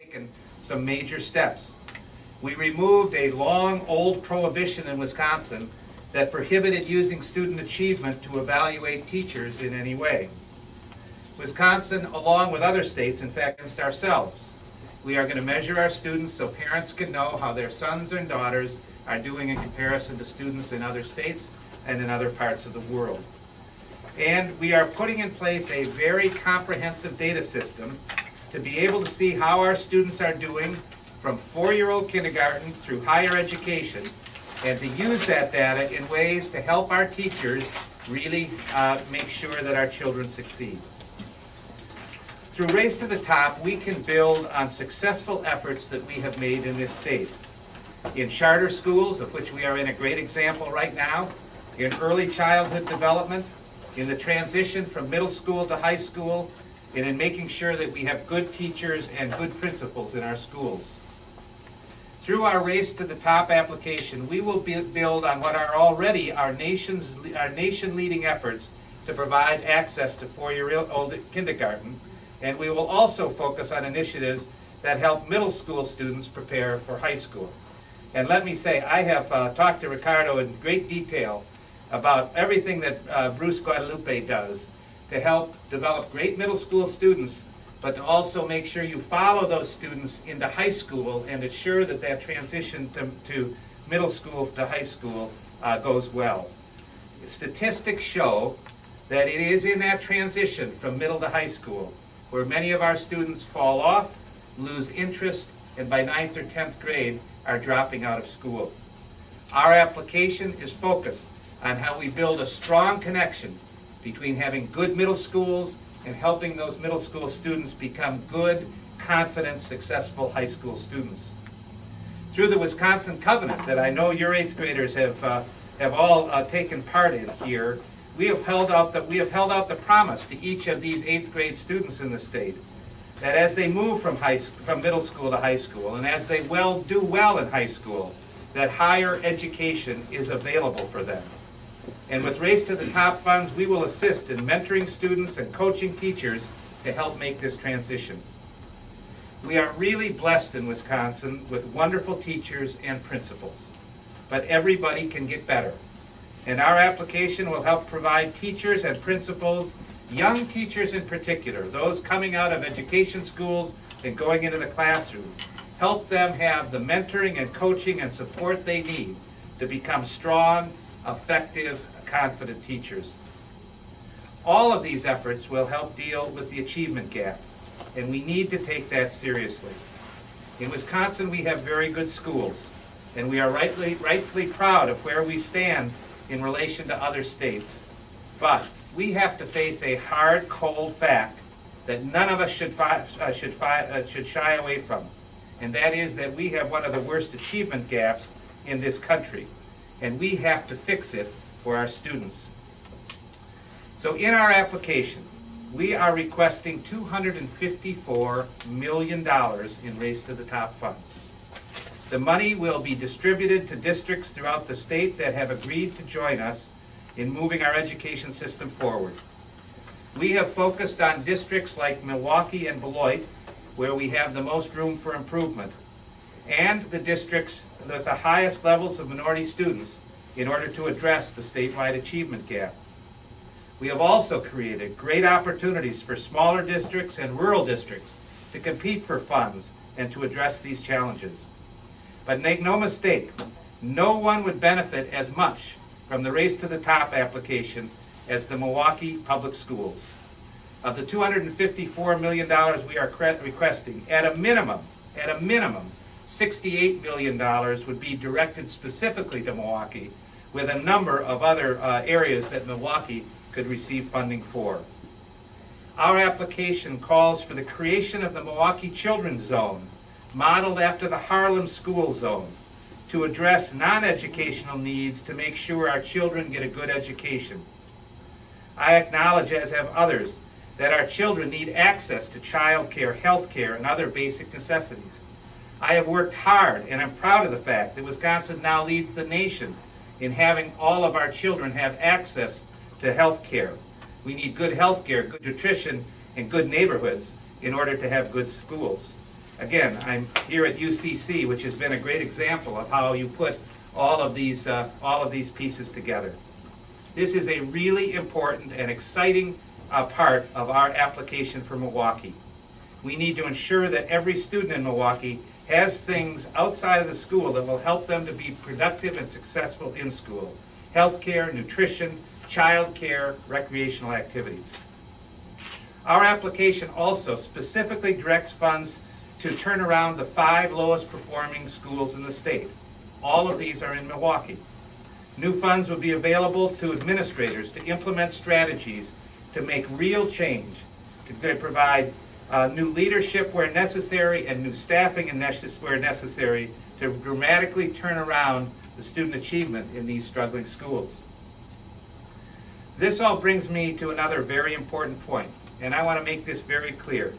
taken some major steps. We removed a long, old prohibition in Wisconsin that prohibited using student achievement to evaluate teachers in any way. Wisconsin, along with other states, in fact, against ourselves, we are going to measure our students so parents can know how their sons and daughters are doing in comparison to students in other states and in other parts of the world. And we are putting in place a very comprehensive data system to be able to see how our students are doing from 4-year-old kindergarten through higher education, and to use that data in ways to help our teachers really make sure that our children succeed. Through Race to the Top, we can build on successful efforts that we have made in this state. In charter schools, of which we are in a great example right now, in early childhood development, in the transition from middle school to high school, and in making sure that we have good teachers and good principals in our schools. Through our Race to the Top application, we will build on what are already our nation-leading efforts to provide access to 4-year-old kindergarten, and we will also focus on initiatives that help middle school students prepare for high school. And let me say, I have talked to Ricardo in great detail about everything that Bruce Guadalupe does to help develop great middle school students, but to also make sure you follow those students into high school and ensure that that transition to middle school to high school goes well. Statistics show that it is in that transition from middle to high school where many of our students fall off, lose interest, and by 9th or 10th grade are dropping out of school. Our application is focused on how we build a strong connection between having good middle schools and helping those middle school students become good, confident, successful high school students. Through the Wisconsin Covenant that I know your 8th graders have all taken part in here, we have held out the promise to each of these 8th grade students in the state that as they move from middle school to high school, and as they do well in high school, that higher education is available for them. And with Race to the Top funds, we will assist in mentoring students and coaching teachers to help make this transition. We are really blessed in Wisconsin with wonderful teachers and principals, but everybody can get better. And our application will help provide teachers and principals, young teachers in particular, those coming out of education schools and going into the classroom, help them have the mentoring and coaching and support they need to become strong, effective, confident teachers. All of these efforts will help deal with the achievement gap, and we need to take that seriously. In Wisconsin, we have very good schools, and we are rightfully proud of where we stand in relation to other states. But we have to face a hard, cold fact that none of us should shy away from, and that is that we have one of the worst achievement gaps in this country, and we have to fix it for our students. So in our application, we are requesting $254 million in Race to the Top funds. The money will be distributed to districts throughout the state that have agreed to join us in moving our education system forward. We have focused on districts like Milwaukee and Beloit, where we have the most room for improvement, and the districts with the highest levels of minority students in order to address the statewide achievement gap. We have also created great opportunities for smaller districts and rural districts to compete for funds and to address these challenges. But make no mistake, no one would benefit as much from the Race to the Top application as the Milwaukee Public Schools. Of the $254 million we are requesting, at a minimum, $68 million would be directed specifically to Milwaukee, with a number of other areas that Milwaukee could receive funding for. Our application calls for the creation of the Milwaukee Children's Zone, modeled after the Harlem School Zone, to address non-educational needs to make sure our children get a good education. I acknowledge, as have others, that our children need access to child care, health care, and other basic necessities. I have worked hard, and I'm proud of the fact that Wisconsin now leads the nation in having all of our children have access to health care. We need good health care, good nutrition, and good neighborhoods in order to have good schools. Again, I'm here at UCC, which has been a great example of how you put all of these pieces together. This is a really important and exciting part of our application for Milwaukee. We need to ensure that every student in Milwaukee has things outside of the school that will help them to be productive and successful in school. Healthcare, nutrition, childcare, recreational activities. Our application also specifically directs funds to turn around the 5 lowest performing schools in the state. All of these are in Milwaukee. New funds will be available to administrators to implement strategies to make real change, to provide new leadership where necessary and new staffing where necessary to dramatically turn around the student achievement in these struggling schools. This all brings me to another very important point, and I want to make this very clear.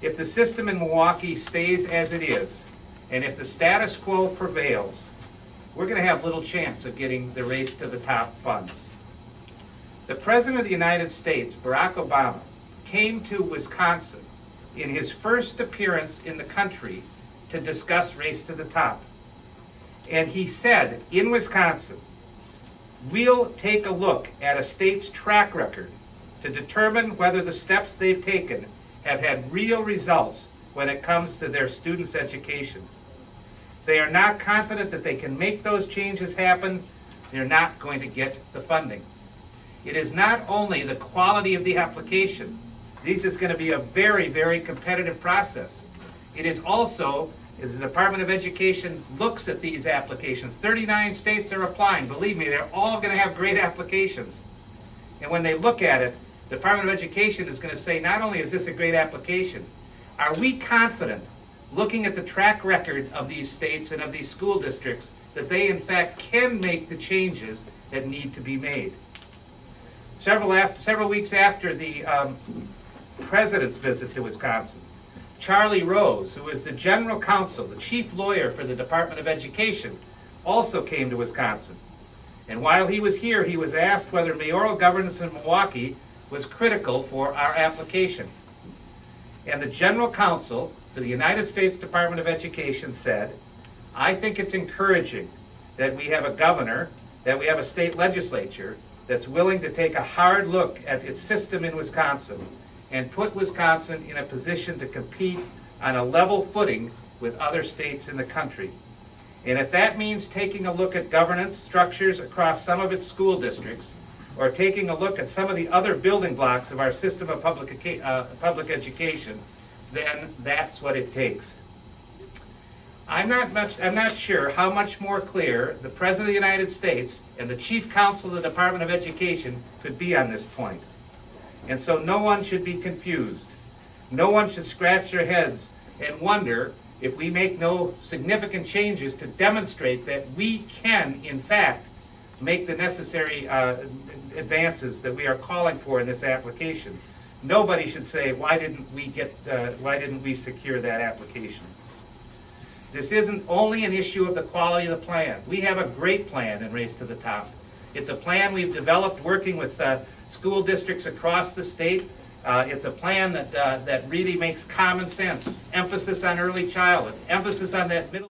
If the system in Milwaukee stays as it is, and if the status quo prevails, we're going to have little chance of getting the race to the top funds. The President of the United States, Barack Obama, came to Wisconsin in his first appearance in the country to discuss race to the top. And he said, in Wisconsin, we'll take a look at a state's track record to determine whether the steps they've taken have had real results when it comes to their students' education. They are not confident that they can make those changes happen. They're not going to get the funding. It is not only the quality of the application. This is going to be a very, very competitive process. It is also, as the Department of Education looks at these applications, 39 states are applying. Believe me, they're all going to have great applications. And when they look at it, the Department of Education is going to say, not only is this a great application, are we confident, looking at the track record of these states and of these school districts, that they in fact can make the changes that need to be made? Several weeks after the President's visit to Wisconsin, Charlie Rose, who is the general counsel, the chief lawyer for the Department of Education, also came to Wisconsin. And while he was here, he was asked whether mayoral governance in Milwaukee was critical for our application. And the general counsel for the United States Department of Education said, I think it's encouraging that we have a governor, that we have a state legislature that's willing to take a hard look at its system in Wisconsin and put Wisconsin in a position to compete on a level footing with other states in the country. And if that means taking a look at governance structures across some of its school districts, or taking a look at some of the other building blocks of our system of public education, then that's what it takes. I'm not sure how much more clear the President of the United States and the Chief Counsel of the Department of Education could be on this point. And so no one should be confused. No one should scratch their heads and wonder if we make no significant changes to demonstrate that we can, in fact, make the necessary advances that we are calling for in this application. Nobody should say, why didn't we secure that application? This isn't only an issue of the quality of the plan. We have a great plan in Race to the Top. It's a plan we've developed working with school districts across the state. It's a plan that really makes common sense, emphasis on early childhood, emphasis on that middle